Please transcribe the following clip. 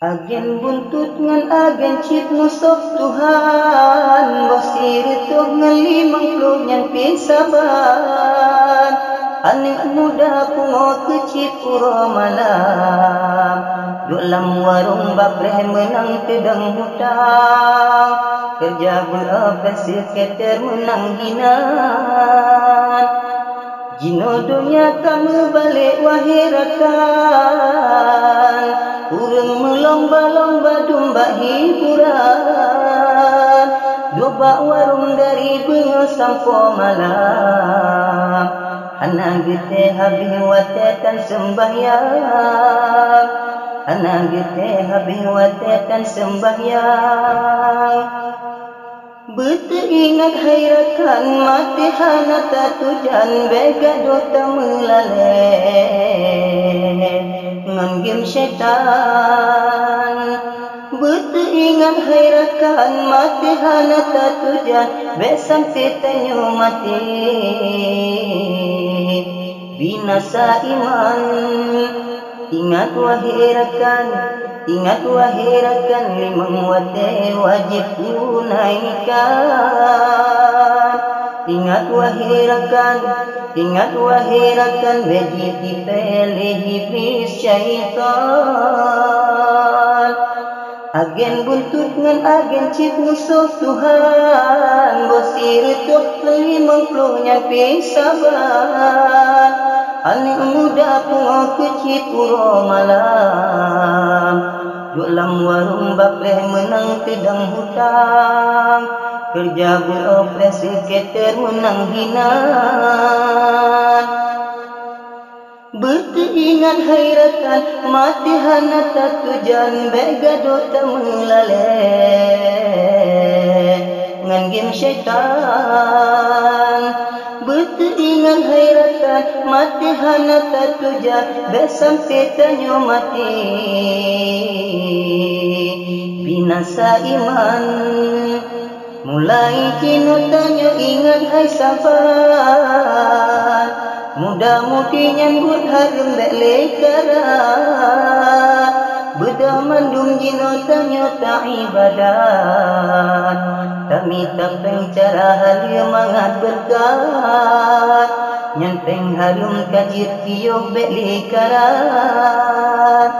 Agen buntut ngan agen cip musuh Tuhan, bosir tuh ngelimang puluh nyan pisaban. Aning muda pungo kecip uro malam, dalam warung bapreh menang tedang hutang, kerja beroperasi keter menang ginan. Jino dunia kamu balik wahirakan, urang melomba-lomba domba hiburan, doba warung dari bengo sampai malam. Anak gete habis watetan sembahyang, anak gete habis watetan sembahyang. Beringat hairakan mati hana tatujan bega dota melaleh ngan game syaitan. Beringat hairakan mati hana tatujan be sampai tanyo mati binasa iman. Ingat wahai rakan limang wate wajib tunaikan. Ingat wahai rakan wajib dipilih iblis syaitan. Agen buntut ngan agen cip musuh Tuhan, bosir tuh limang puluh nyan pisaban. Anak muda pungo kecip uro malam, dalam warung bapleh menang tedang hutang, kerja beroperasi keter menang hinan. Beringat hairakan mati hana tatujan bega dota melaleh ngan game syaitan. Beringat hairakan mati hana tatujan be sampai tanyo mati binasa iman. Mulai kini tanyo ingat hai sabar, muda-mudi nyambut harum bek lekaran. Bedah mandum jino tanyo tak ibadat, kami tapeng cara halia mangat berkat, nyanteng harum kajir kiyuh bek lekaran.